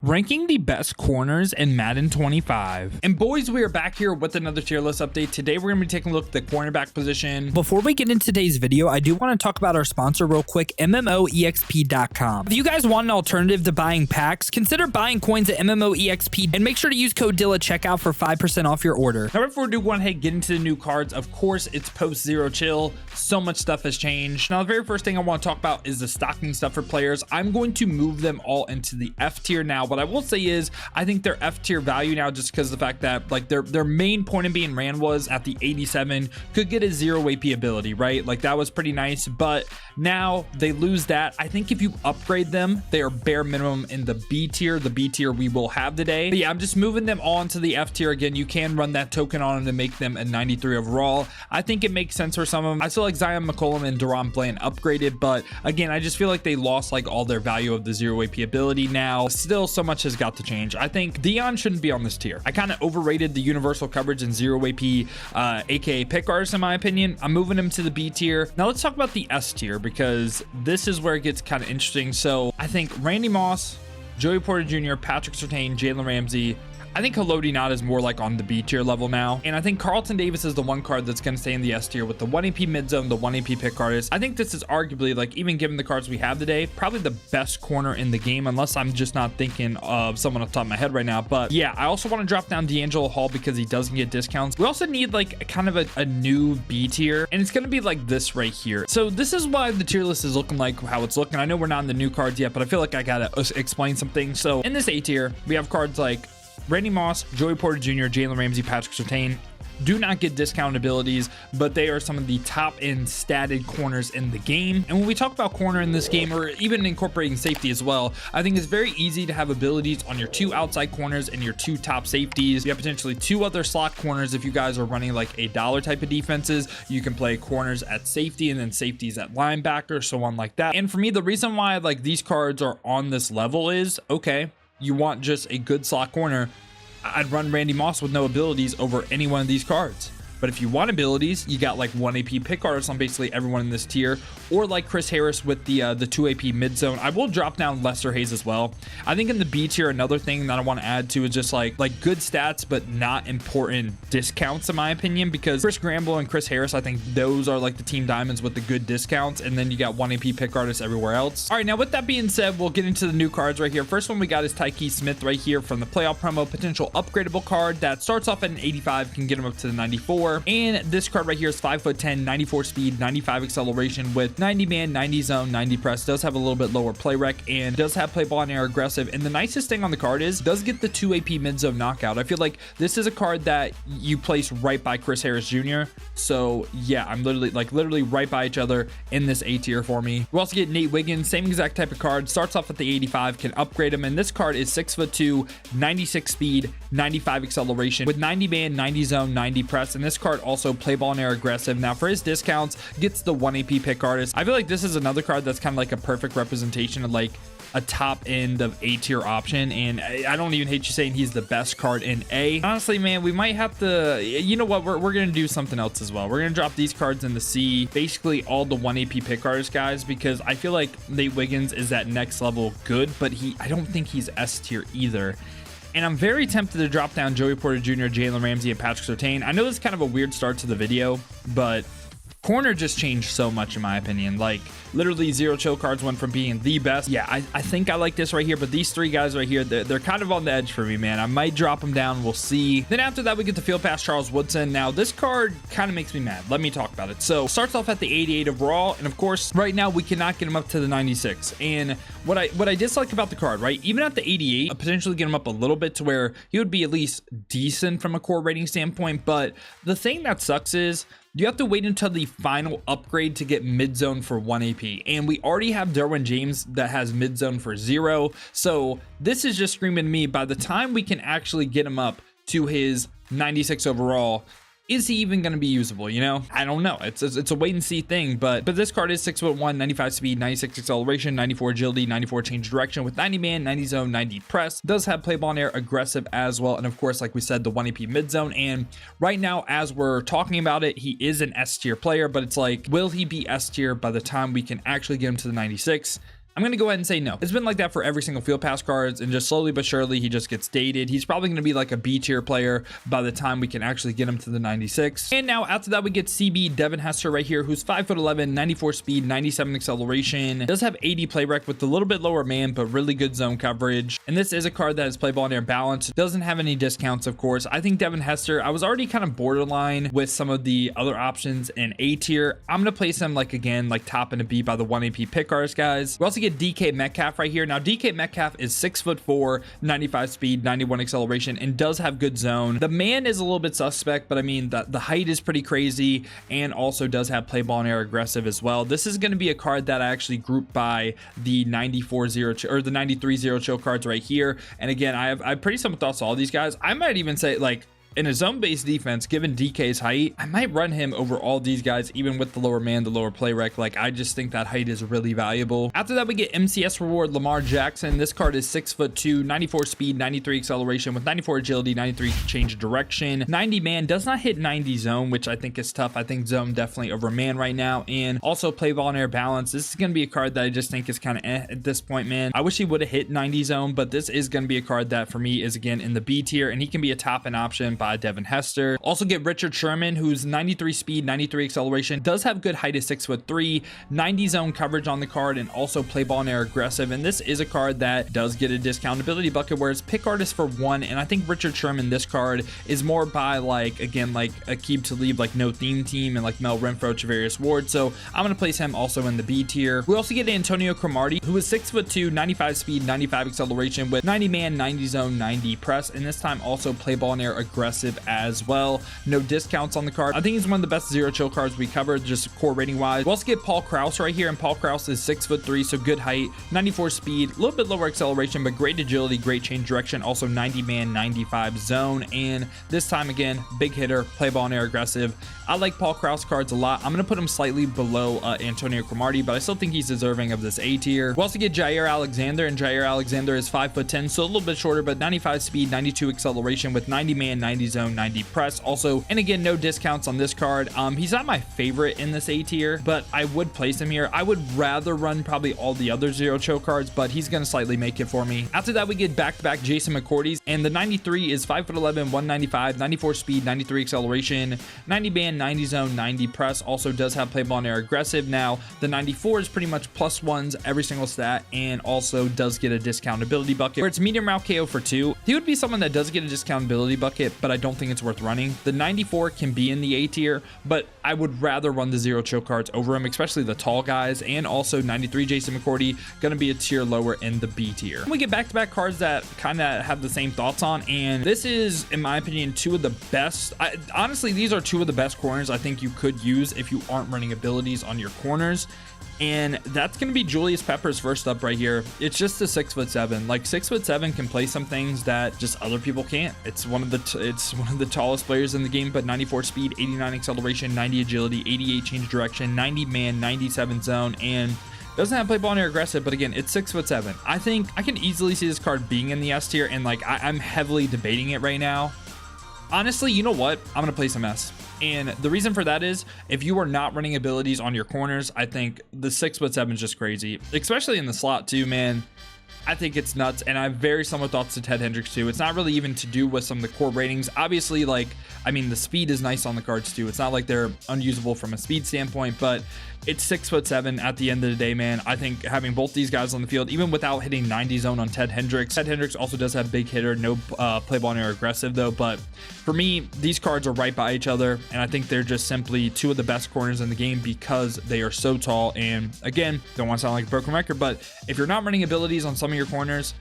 Ranking the best corners in Madden 25. And boys, we are back here with another tier list update. Today, we're going to be taking a look at the cornerback position. Before we get into today's video, I do want to talk about our sponsor real quick, MMOEXP.com. If you guys want an alternative to buying packs, consider buying coins at MMOEXP and make sure to use code DILLA at checkout for 5% off your order. Now, before we do go ahead and get into the new cards, of course, it's post zero chill. So much stuff has changed. Now, the very first thing I want to talk about is the stocking stuff for players. I'm going to move them all into the F tier now. What I will say is I think they're F tier value now just because of the fact that like their main point of being ran was at the 87 could get a 0 AP ability, right? Like that was pretty nice, but now they lose that. I think if you upgrade them, they are bare minimum in the B tier we will have today. But yeah, I'm just moving them all into the F tier. Again, you can run that token on them to make them a 93 overall. I think it makes sense for some of them. I still like Zion McCollum and Deron Bland upgraded, but again, I just feel like they lost like all their value of the 0 AP ability now. Still, so much has got to change. I think Dion shouldn't be on this tier. I kind of overrated the universal coverage and 0 AP, aka pick artists in my opinion. I'm moving him to the B tier. Now let's talk about the S tier because this is where it gets kind of interesting. So I think Randy Moss, Joey Porter Jr., Patrick Surtain, Jalen Ramsey. I think Haloti Ngata is more like on the B tier level now. And I think Carlton Davis is the one card that's going to stay in the S tier with the 1 AP mid zone, the 1 AP pick artist. I think this is arguably, like, even given the cards we have today, probably the best corner in the game, unless I'm just not thinking of someone off the top of my head right now. But yeah, I also want to drop down D'Angelo Hall because he doesn't get discounts. We also need like kind of a new B tier, and it's going to be like this right here. So this is why the tier list is looking like how it's looking. I know we're not in the new cards yet, but I feel like I got to explain something. So in this A tier, we have cards like Randy Moss, Joey Porter Jr., Jalen Ramsey, Patrick Surtain. Do not get discount abilities, but they are some of the top end statted corners in the game. And when we talk about corner in this game, or even incorporating safety as well, I think it's very easy to have abilities on your 2 outside corners and your 2 top safeties. You have potentially 2 other slot corners. If you guys are running like a dollar type of defenses, you can play corners at safety and then safeties at linebacker, so on like that. And for me, the reason why like these cards are on this level is, okay, you want just a good slot corner, I'd run Randy Moss with no abilities over any one of these cards. But if you want abilities, you got like 1 AP pick artists on basically everyone in this tier, or like Chris Harris with the 2 AP mid zone. I will drop down Lester Hayes as well. I think in the B tier, another thing that I want to add to is just like good stats, but not important discounts in my opinion, because Chris Gramble and Chris Harris, I think those are like the team diamonds with the good discounts. And then you got 1 AP pick artists everywhere else. All right, now with that being said, we'll get into the new cards right here. First one we got is Tyke Smith right here from the playoff promo, potential upgradable card that starts off at an 85, can get him up to the 94. And this card right here is 5'10", 94 speed, 95 acceleration with 90 man, 90 zone, 90 press. Does have a little bit lower play rec and does have play ball and air aggressive. And the nicest thing on the card is does get the 2 AP mid zone knockout. I feel like this is a card that you place right by Chris Harris Jr. So yeah, I'm literally right by each other in this A tier for me. We also get Nate Wiggins, same exact type of card. Starts off at the 85, can upgrade him. And this card is 6'2", 96 speed, 95 acceleration with 90 man, 90 zone, 90 press. And this card also play ball and air aggressive. Now for his discounts, gets the 1 AP pick artist. I feel like this is another card that's kind of like a perfect representation of like a top end of A tier option, and I don't even hate you saying he's the best card in A. Honestly, man, we might have to, you know what, we're gonna do something else as well. We're gonna drop these cards in the C, basically all the 1 AP pick artist guys, because I feel like Nate Wiggins is that next level good, but I don't think he's S tier either. And I'm very tempted to drop down Joey Porter Jr., Jalen Ramsey, and Patrick Surtain. I know this is kind of a weird start to the video, but corner just changed so much in my opinion. Like literally zero chill cards went from being the best. Yeah, I think I like this right here, but these 3 guys right here, they're kind of on the edge for me, man. I might drop them down. We'll see. Then after that, we get the field pass Charles Woodson. Now this card kind of makes me mad. Let me talk about it. So starts off at the 88 overall, and of course right now we cannot get him up to the 96. And what I dislike about the card, right, even at the 88, I potentially get him up a little bit to where he would be at least decent from a core rating standpoint. But the thing that sucks is you have to wait until the final upgrade to get mid zone for 1 AP. And we already have Derwin James that has mid zone for 0. So this is just screaming to me, by the time we can actually get him up to his 96 overall, is he even going to be usable? You know, I don't know. It's a wait and see thing, but this card is 6'1", 95 speed, 96 acceleration, 94 agility, 94 change direction with 90 man, 90 zone, 90 press. Does have play ball and air aggressive as well. And of course, like we said, the 1 AP mid zone. And right now, as we're talking about it, he is an S tier player, but it's like, will he be S tier by the time we can actually get him to the 96? I'm going to go ahead and say no. It's been like that for every single field pass cards, and just slowly but surely he just gets dated. He's probably going to be like a B tier player by the time we can actually get him to the 96. And now after that we get CB Devin Hester right here, who's 5'11", 94 speed, 97 acceleration. Does have 80 play rec with a little bit lower man, but really good zone coverage. And this is a card that has play ball and air balance. Doesn't have any discounts, of course. I think Devin Hester, I was already kind of borderline with some of the other options in A tier. I'm going to place him like, again, like top and a B by the 1 AP pick cards, guys. We also get DK Metcalf right here. Now DK Metcalf is 6'4", 95 speed, 91 acceleration, and does have good zone. The man is a little bit suspect, but I mean the height is pretty crazy, and also does have play ball and air aggressive as well. This is going to be a card that I actually group by the 94-0 or the 93-0 chill cards right here. And again, I have pretty similar thoughts to all these guys. I might even say, like, in a zone-based defense, given DK's height, I might run him over all these guys, even with the lower man, the lower play rec. Like, I just think that height is really valuable. After that, we get MCS reward Lamar Jackson. This card is 6'2", 94 speed, 93 acceleration with 94 agility, 93 change of direction, 90 man. Does not hit 90 zone, which I think is tough. I think zone definitely over man right now. And also play ball and air balance. This is going to be a card that I just think is kind of at this point, man. I wish he would have hit 90 zone, but this is going to be a card that for me is, again, in the B tier, and he can be a top end option by Devin Hester. Also get Richard Sherman, who's 93 speed, 93 acceleration, does have good height at 6'3", 90 zone coverage on the card, and also play ball and air aggressive. And this is a card that does get a discount ability bucket, whereas pick artist for 1. And I think Richard Sherman, this card is more by, like, again, like Aqib Talib, like no theme team, and like Mel Renfro, Travarius Ward. So I'm going to place him also in the B tier. We also get Antonio Cromartie, who is 6'2", 95 speed, 95 acceleration with 90 man, 90 zone, 90 press, and this time also play ball and air aggressive as well. No discounts on the card. I think he's one of the best zero chill cards we covered, just core rating wise. We also get Paul Krause right here, and Paul Krause is 6'3", so good height, 94 speed, a little bit lower acceleration, but great agility, great change direction, also 90 man, 95 zone, and this time again, big hitter, play ball and air aggressive. I like Paul Krause cards a lot. I'm going to put him slightly below Antonio Cromartie, but I still think he's deserving of this A tier. We also get Jair Alexander, and Jair Alexander is 5'10", so a little bit shorter, but 95 speed, 92 acceleration with 90 man, 90 zone, 90 press also. And again, no discounts on this card. He's not my favorite in this A tier, but I would place him here. I would rather run probably all the other zero chill cards, but he's going to slightly make it for me. After that, we get back-to-back Jason McCourty's, and the 93 is 5'11", 195, 94 speed, 93 acceleration, 90 man, 90 zone, 90 press, also does have play ball and air aggressive. Now the 94 is pretty much +1s every single stat, and also does get a discount ability bucket where it's medium route KO for 2. He would be someone that does get a discount ability bucket, but I don't think it's worth running. The 94 can be in the A tier, but I would rather run the zero chill cards over him, especially the tall guys. And also 93 Jason McCourty going to be a tier lower in the B tier. We get back-to-back cards that kind of have the same thoughts on, and this is, in my opinion, two of the best. Honestly, these are two of the best corners I think you could use if you aren't running abilities on your corners. And that's going to be Julius Peppers first up right here. It's just a 6'7". Like 6'7" can play some things that just other people can't. It's one of the tallest players in the game, but 94 speed, 89 acceleration, 90 agility, 88 change direction, 90 man, 97 zone, and doesn't have play ball and air aggressive, but again, it's 6'7". I think I can easily see this card being in the S tier, and like I'm heavily debating it right now. Honestly, you know what? I'm going to place him S. And the reason for that is if you are not running abilities on your corners, I think the 6'7" is just crazy, especially in the slot too, man. I think it's nuts, and I have very similar thoughts to Ted Hendricks too. It's not really even to do with some of the core ratings. Obviously, like, I mean, the speed is nice on the cards too. It's not like they're unusable from a speed standpoint, but it's 6'7" at the end of the day, man. I think having both these guys on the field, even without hitting 90 zone on Ted Hendricks. Ted Hendricks also does have big hitter, no play ball and air aggressive though. But for me, these cards are right by each other, and I think they're just simply two of the best corners in the game because they are so tall. And again, don't want to sound like a broken record, but if you're not running abilities on some of your corners,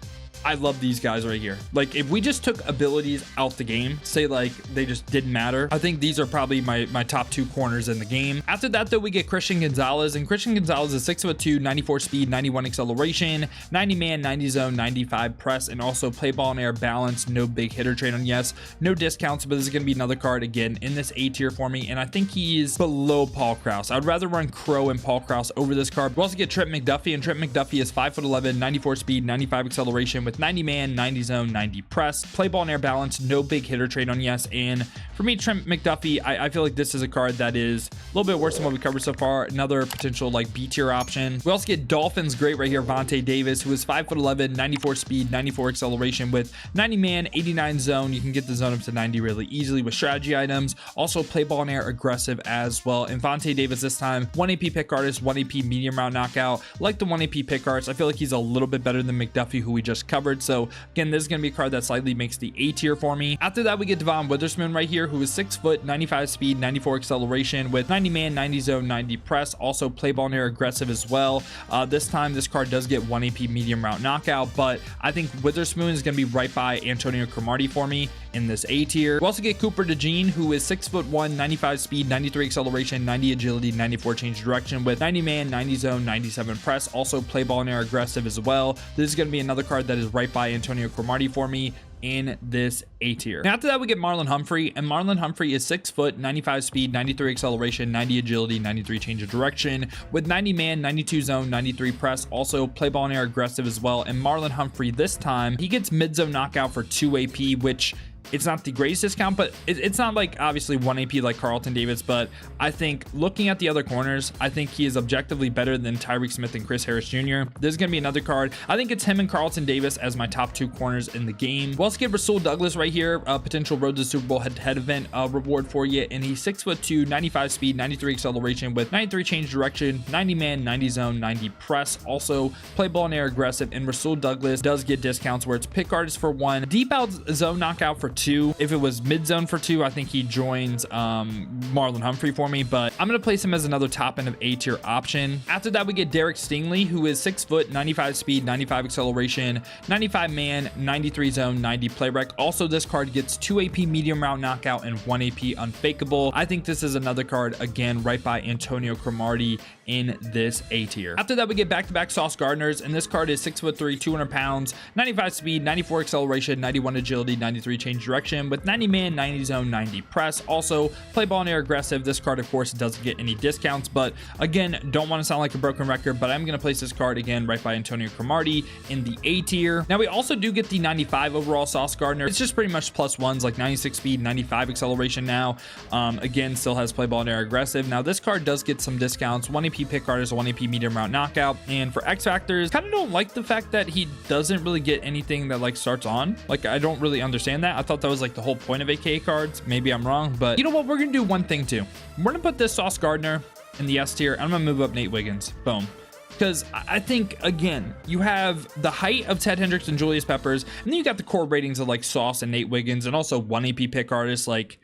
I love these guys right here. Like, if we just took abilities out the game, say like they just didn't matter, I think these are probably my top two corners in the game. After that though, we get Christian Gonzalez, and Christian Gonzalez is 6'2", 94 speed, 91 acceleration, 90 man, 90 zone, 95 press, and also play ball and air balance. No big hitter trade on yes, no discounts, but this is going to be another card again in this A tier for me, and I think he's below Paul Krause. I'd rather run Crow and Paul Krause over this card. We also get Trent McDuffie, and Trent McDuffie is 5'11", 94 speed, 95 acceleration with 90 man, 90 zone, 90 press, play ball and air balance, no big hitter trade on yes. And for me, Trent McDuffie, I feel like this is a card that is a little bit worse than what we covered so far. Another potential like B tier option. We also get Dolphins great right here, Vontae Davis, who is 5'11", 94 speed, 94 acceleration with 90 man, 89 zone. You can get the zone up to 90 really easily with strategy items. Also play ball and air aggressive as well. And Vontae Davis this time, 1 AP pick artist, 1 AP medium round knockout. Like the 1 AP pick arts, I feel like he's a little bit better than McDuffie, who we just covered. So again, this is going to be a card that slightly makes the A tier for me. After that, we get Devon Witherspoon right here, who is 6 foot, 95 speed, 94 acceleration with 90 man, 90 zone, 90 press. Also play ball and air aggressive as well. This time, this card does get 1 AP medium round knockout, but I think Witherspoon is going to be right by Antonio Cromartie for me in this A tier. We also get Cooper DeJean, who is 6'1", 95 speed, 93 acceleration, 90 agility, 94 change direction with 90 man, 90 zone, 97 press. Also play ball and air aggressive as well. This is going to be another card that is right by Antonio Cromartie for me in this A tier. After that, we get Marlon Humphrey, and Marlon Humphrey is 6 foot, 95 speed, 93 acceleration, 90 agility, 93 change of direction with 90 man, 92 zone, 93 press. Also play ball and air aggressive as well. And Marlon Humphrey this time, he gets mid zone knockout for 2 AP, which it's not the greatest discount, but it's not like obviously 1 AP like Carlton Davis. But I think looking at the other corners, I think he is objectively better than Tyreek Smith and Chris Harris Jr. There's going to be another card. I think it's him and Carlton Davis as my top 2 corners in the game. We'll also get Rasul Douglas right here, a potential road to Super Bowl head-to-head event reward for you. And he's 6'2", 95 speed, 93 acceleration with 93 change direction, 90 man, 90 zone, 90 press. Also play ball and air aggressive. And Rasul Douglas does get discounts where it's pick artist for 1, deep out zone knockout for 2. If it was mid zone for 2, I think he joins Marlon Humphrey for me, but I'm going to place him as another top end of A tier option. After that, we get Derek Stingley, who is 6 foot, 95 speed, 95 acceleration, 95 man, 93 zone, 90 play rec. Also, this card gets 2 AP medium round knockout and 1 AP unfakeable. I think this is another card, again, right by Antonio Cromartie in this A tier. After that, we get back-to-back Sauce Gardners, and this card is 6'3", 200 pounds, 95 speed, 94 acceleration, 91 agility, 93 change direction with 90 man, 90 zone, 90 press. Also play ball and air aggressive. This card of course doesn't get any discounts, but again, don't want to sound like a broken record, but I'm going to place this card again right by Antonio Cromartie in the A tier. Now we also do get the 95 overall Sauce Gardner. It's just pretty much +1s, like 96 speed, 95 acceleration now. Again, still has play ball and air aggressive. Now this card does get some discounts. 1 AP pick artist, 1 AP medium round knockout. And for X factors, kind of don't like the fact that he doesn't really get anything that like starts on. Like, I don't really understand that. I thought that was like the whole point of AKA cards. Maybe I'm wrong, but you know what? We're gonna do one thing too. We're gonna put this Sauce Gardner in the S tier. I'm gonna move up Nate Wiggins. Boom. Because I think, again, you have the height of Ted Hendricks and Julius Peppers, and then you got the core ratings of like Sauce and Nate Wiggins, and also 1 AP pick artists. Like,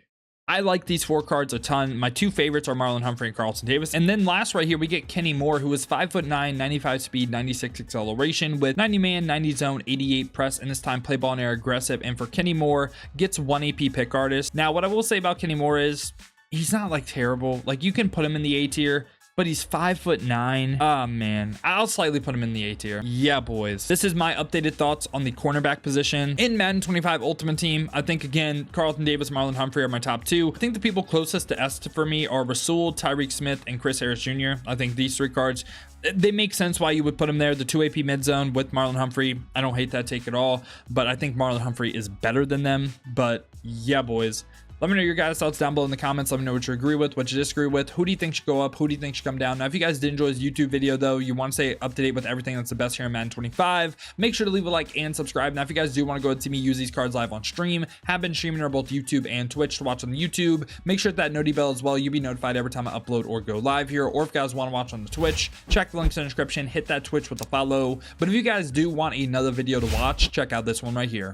I like these 4 cards a ton. My 2 favorites are Marlon Humphrey and Carlton Davis. And then last right here, we get Kenny Moore, who is 5'9", 95 speed, 96 acceleration with 90 man, 90 zone, 88 press, and this time play ball and air aggressive. And for Kenny Moore, gets 1 AP pick artist. Now, what I will say about Kenny Moore is he's not like terrible. Like, you can put him in the A tier, but he's 5'9". Oh man, I'll slightly put him in the A tier. Yeah, boys. This is my updated thoughts on the cornerback position in Madden 25 Ultimate Team. I think, again, Carlton Davis, Marlon Humphrey are my top 2. I think the people closest to S for me are Rasul, Tyreek Smith, and Chris Harris Jr. I think these 3 cards, they make sense why you would put him there. The 2 AP mid zone with Marlon Humphrey, I don't hate that take at all, but I think Marlon Humphrey is better than them. But yeah, boys, let me know your guys' thoughts down below in the comments. Let me know what you agree with, what you disagree with. Who do you think should go up? Who do you think should come down? Now, if you guys did enjoy this YouTube video, though, you want to stay up to date with everything that's the best here in Madden 25, make sure to leave a like and subscribe. Now, if you guys do want to go and see me use these cards live on stream, have been streaming on both YouTube and Twitch to watch on YouTube. Make sure to hit that noti bell as well. You'll be notified every time I upload or go live here. Or if you guys want to watch on the Twitch, check the links in the description. Hit that Twitch with a follow. But if you guys do want another video to watch, check out this one right here.